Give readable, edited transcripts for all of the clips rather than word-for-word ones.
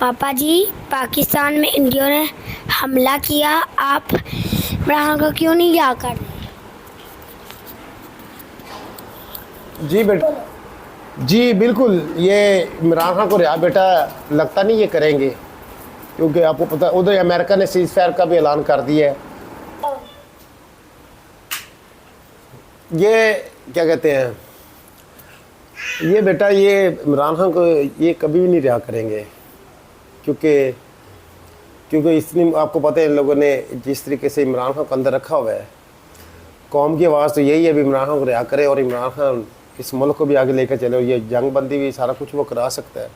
पापा जी, पाकिस्तान में इंडिया ने हमला किया, आप इमरान को क्यों नहीं रिहा कर रहे? जी बेटा, जी बिल्कुल, ये इमरान खान को रिहा बेटा लगता नहीं ये करेंगे, क्योंकि आपको पता उधर अमेरिका ने सीज फायर का भी ऐलान कर दिया है। ये क्या कहते हैं, ये बेटा ये इमरान खान को ये कभी भी नहीं रिहा करेंगे, क्योंकि क्योंकि इसने आपको पता है इन लोगों ने जिस तरीके से इमरान खान को अंदर रखा हुआ है। कौम की आवाज़ तो यही है भी इमरान खान को रिहा करे और इमरान खान इस मुल्क को भी आगे लेकर चले। ये जंग बंदी भी सारा कुछ वो करा सकता है।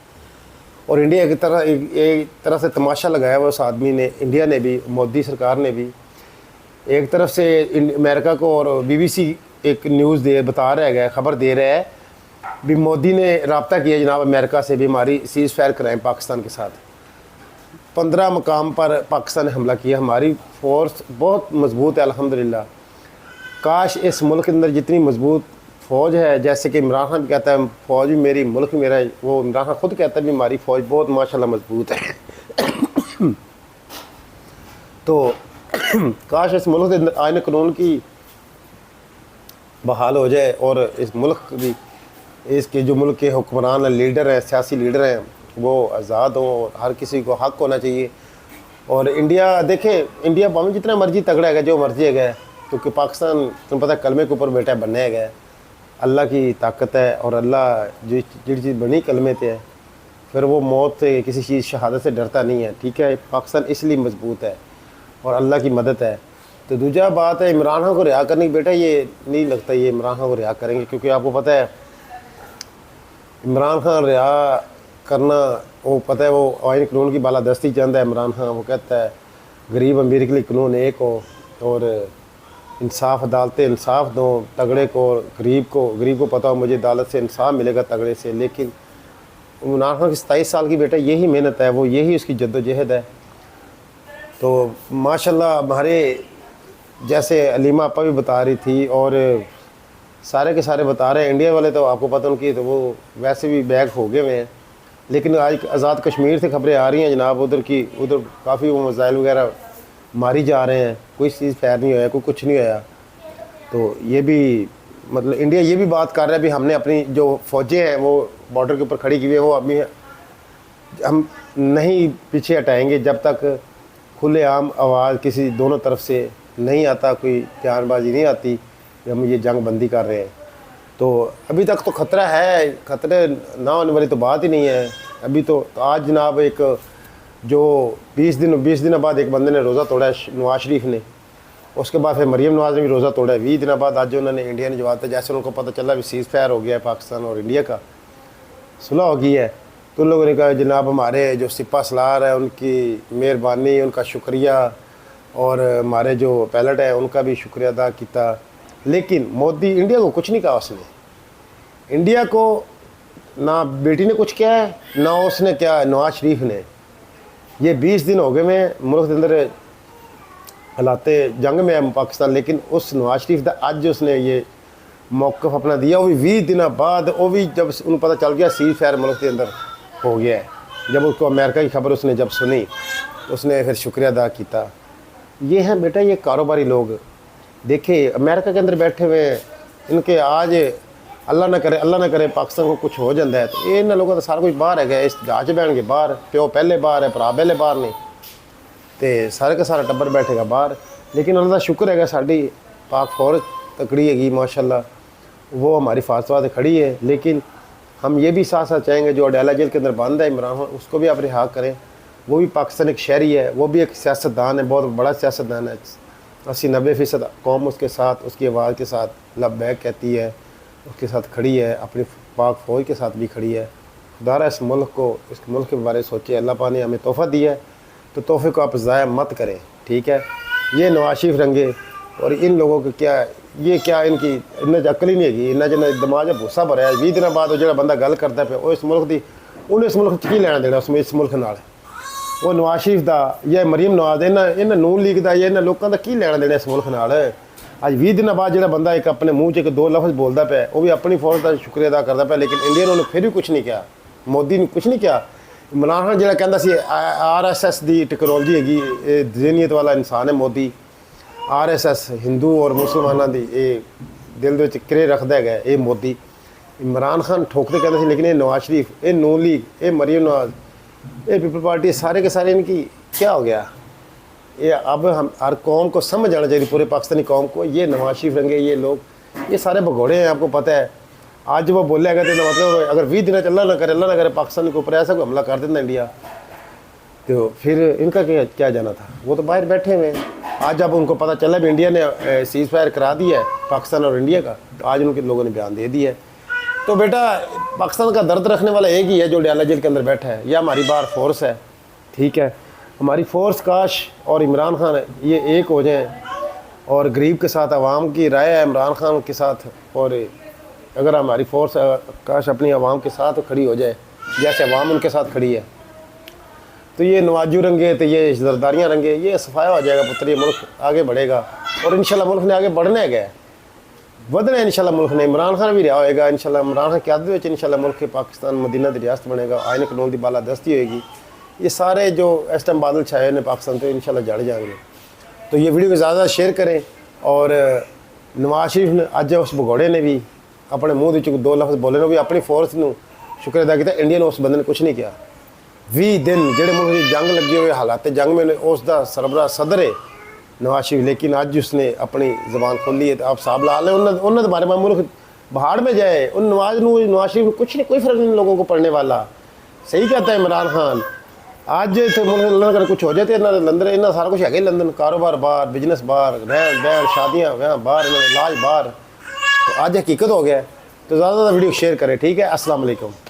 और इंडिया की तरह एक तरह से तमाशा लगाया हुआ उस आदमी ने, इंडिया ने भी, मोदी सरकार ने भी। एक तरफ से अमेरिका को और BBC एक न्यूज़ बता रहा है, ख़बर दे रहा है भी मोदी ने रब्ता किया जनाब अमेरिका से भी हमारी सीज़ फायर कराएं पाकिस्तान के साथ। 15 मकाम पर पाकिस्तान ने हमला किया। हमारी फ़ोर्स बहुत मजबूत है अल्हम्दुलिल्लाह। काश इस मुल्क के अंदर जितनी मजबूत फ़ौज है, जैसे कि इमरान खान कहता है फ़ौज भी मेरी, मुल्क मेरा, वो इमरान खान खुद कहता है भी हमारी फ़ौज बहुत माशाल्लाह मजबूत है। तो काश इस मुल्क के अंदर आईन कानून की बहाल हो जाए और इस मुल्क भी, इसके जो मुल्क के हुक्मरान लीडर हैं, सियासी लीडर हैं, वो आज़ाद हों और हर किसी को हक होना चाहिए। और इंडिया देखें, इंडिया भावें जितना मर्जी तगड़ा है, जो मर्जी है, क्योंकि पाकिस्तान तुम्हें पता है कलमे के ऊपर बैठा बनने है। अल्लाह की ताकत है और अल्लाह जो चीज़ बनी कलमे से है, फिर वो मौत से किसी चीज़ शहादत से डरता नहीं है। ठीक है, पाकिस्तान इसलिए मजबूत है और अल्लाह की मदद है। तो दूसरा बात है इमरान खान को रिहा करने की, बेटा ये नहीं लगता ये इमरान खान को रिहा करेंगे, क्योंकि आपको पता है इमरान खान रिहा करना, वो पता है वो आईन कानून की बालादस्ती चाहता है इमरान खान। वो कहता है गरीब अमीर के लिए कानून एक हो और इंसाफ अदालतें इंसाफ दो तगड़े को, गरीब को पता हो मुझे अदालत से इंसाफ मिलेगा तगड़े से। लेकिन इमरान खान की 27 साल की बेटा यही मेहनत है, वो यही उसकी जद्दोजहद है। तो माशाल्लाह हमारे जैसे अलीमा आपा भी बता रही थी और सारे के सारे बता रहे हैं, इंडिया वाले तो आपको पता उनकी तो वो वैसे भी बैग हो गए हुए हैं। लेकिन आज आज़ाद कश्मीर से खबरें आ रही हैं जनाब, उधर काफ़ी वो मिसाइल वगैरह मारी जा रहे हैं, कोई चीज़ फायर नहीं होया, कोई कुछ नहीं होया। तो ये भी मतलब इंडिया ये भी बात कर रहा है भी हमने अपनी जो फ़ौजें हैं वो बॉर्डर के ऊपर खड़ी की हुई है, वो अभी हम नहीं पीछे हटाएंगे जब तक खुलेआम आवाज़ किसी दोनों तरफ से नहीं आता, कोई बयानबाजी नहीं आती कि हम ये जंग बंदी कर रहे हैं। तो अभी तक तो ख़तरा है, ख़तरे ना होने वाली तो बात ही नहीं है अभी तो आज जनाब एक जो 20 दिन बाद एक बंदे ने रोज़ा तोड़ा है, नवाज शरीफ ने। उसके बाद फिर मरीम नवाज ने भी रोज़ा तोड़ा है। 20 दिन बाद आज उन्होंने इंडिया ने जवाब दिया, जैसे उनको पता चला भी सीज़ फायर हो गया है पाकिस्तान और इंडिया का, सुलह हो गई है। तो उन लोगों ने कहा जनाब हमारे जो सिपा सलार है उनकी मेहरबानी, उनका शुक्रिया, और हमारे जो पायलट है उनका भी शुक्रिया अदा किया। लेकिन मोदी इंडिया को कुछ नहीं कहा। उसने इंडिया को ना बेटी ने कुछ किया है ना उसने क्या नवाज शरीफ ने। ये 20 दिन हो गए में मुल्क के अंदर हालात जंग में है पाकिस्तान, लेकिन उस नवाज शरीफ का अज उसने ये मौक़िफ़ अपना दिया, वो भी 20 दिन बाद, वो भी जब उन्हें पता चल गया सीज़ फायर मुल्क के अंदर हो गया है। जब उसको अमेरिका की खबर उसने जब सुनी तो उसने फिर शुक्रिया अदा किया। ये हैं बेटा ये कारोबारी लोग। देखिए अमेरिका के अंदर बैठे हुए हैं, इनके आज अल्लाह ना करे पाकिस्तान को कुछ हो जाता है तो ये इन्होंने लोगों का सारा कुछ बाहर है। इस जहाज बहन के बाहर, प्यो पहले बाहर है, भरा पहले बाहर ने, तो सारे का सारा टब्बर बैठेगा बाहर। लेकिन उन्होंने शुक्र है साड़ी पाक फौज तकड़ी हैगी माशाल्लाह, वो हमारी फासवा खड़ी है। लेकिन हम ये भी साथ साथ चाहेंगे जो अडाला जेल के अंदर बंद है इमरान खान, उसको भी आप रिहा करें। वो भी पाकिस्तान एक शहरी है, वो भी एक सियासतदान है, बहुत बड़ा सियासतदान है। 80-90% कौम उसके साथ, उसकी आवाज़ के साथ लब्बैक कहती है, उसके साथ खड़ी है, अपनी पाक फ़ौज के साथ भी खड़ी है। खुदारा इस मुल्क को, इस मुल्क के बारे में सोचे। अल्लाह पाक ने हमें तोहफ़ा दिया है तो तोहफ़े को आप ज़ाया मत करें, ठीक है। ये नवाज शरीफ रंगे और इन लोगों को क्या ये क्या इनकी इन्हें अकल ही नहीं हैगी, इन्हें जिन्हें दिमाग भूसा भरया है। 20 दिन बाद जो बंदा गल करता पे वो इस मुल्क की, उन्हें इस मुल्क की लेना देना उसमें इस मुल्क नाल, वो नवाज शरीफ का या मरीम नवाज इन्हें नून लीग का या इन्हें लोगों का की लेना देना इस मुल्क नाल। अज 20 दिन बाद जो बंदा एक अपने मूँह च एक 2 लफ्ज़ बोलता पे, वो भी अपनी फौज का शुक्रिया अदा करता पे, लेकिन इंडिया ने फिर भी कुछ नहीं किया, मोदी ने कुछ नहीं किया ਇਮਰਾਨ ਖਾਨ ਜਿਹੜਾ ਕਹਿੰਦਾ ਸੀ RSS ਦੀ ਟੈਕਨੋਲੋਜੀ ਹੈਗੀ, ਇਹ ਜ਼ਿਹਨੀਅਤ ਵਾਲਾ ਇਨਸਾਨ ਹੈ ਮੋਦੀ। RSS ਹਿੰਦੂ ਔਰ ਮੁਸਲਮਾਨਾਂ ਦੀ ਇਹ ਦਿਲ ਦੇ ਵਿੱਚ ਕਿਰੇ ਰੱਖਦਾ ਹੈਗਾ ਇਹ ਮੋਦੀ। इमरान खान ठोकते कहते थे, लेकिन ये नवाज शरीफ, ये नून लीग, ये मरियम नवाज, ये पीपल पार्टी, सारे के सारे इनकी क्या हो गया? ये अब हम हर कौम को समझ आना चाहिए, पूरे पाकिस्तानी कौम को। ये नवाज शरीफ रंगे, ये लोग, ये सारे भगोड़े हैं, आपको पता है। आज वो बोलेगा तो मतलब अगर 20 दिन अल्लाह ना करे पाकिस्तान के ऊपर ऐसा कोई हमला कर देता इंडिया, तो फिर इनका क्या जाना था? वो तो बाहर बैठे हुए हैं। आज जब उनको पता चला भी इंडिया ने सीज़ फायर करा दिया है पाकिस्तान और इंडिया का, तो आज उनके लोगों ने बयान दे दिया है। तो बेटा पाकिस्तान का दर्द रखने वाला एक ही है जो डयाला जेल के अंदर बैठा है, या हमारी बाहर फोर्स है। ठीक है, हमारी फोर्स काश और इमरान खान ये एक हो जाएं, और गरीब के साथ आवाम की राय है इमरान खान के साथ, और अगर हमारी फोर्स काश अपनी आवाम के साथ खड़ी हो जाए जैसे आवाम उनके साथ खड़ी है, तो ये नवाजू रंगे, तो ये जरदारियाँ रंगे, ये सफाया हो जाएगा पुत्र। ये मुल्क आगे बढ़ेगा और इंशाल्लाह मुल्क ने आगे बढ़ना है, ਵਧਣਾ इंशाल्लाह मुल्क ने। इमरान खान भी रहा होएगा इंशाल्लाह, इमरान खान की आदत इंशाल्लाह मुल्क के पाकिस्तान मदीना दी रियासत बनेगा, आइन कानून की बालादस्ती होएगी। ये सारे जो इस टाइम बादल छाए ने पाकिस्तान तो इंशाल्लाह जड़ जाएंगे। तो ये वीडियो को ज़्यादा शेयर करें। और नवाज शरीफ ने अज उस भगौड़े ने भी अपने मुँह के 2 लफ्ज़ बोले ने भी अपनी फोर्स को शुक्र अदा किया। इंडिया ने उस बंदे ने कुछ नहीं किया। 20 दिन जेडे मुल्क की जंग लगी हुए हालात जंग में उसका सरबराह सदर है नवाज शरीफ, लेकिन आज उसने अपनी ज़बान खोली है। तो आप साहब ला लें उन्होंने बारे में मुल्क पहाड़ में जाए, उन नवाज शरीफ कुछ नहीं, कोई फ़र्क नहीं लोगों को पड़ने वाला। सही कहता है इमरान खान। आज तो मुल्क लंदन कर कुछ हो जाते हैं, लंदन इन्ना सारा कुछ है लंदन, कारोबार बाहर, बिजनेस बाहर, रहन बहन, शादियाँ वहाँ बाहर, इलाज बाहर। तो आज हकीकत हो गया है। तो ज़्यादा वीडियो शेयर करें, ठीक है। अस्सलाम वालेकुम।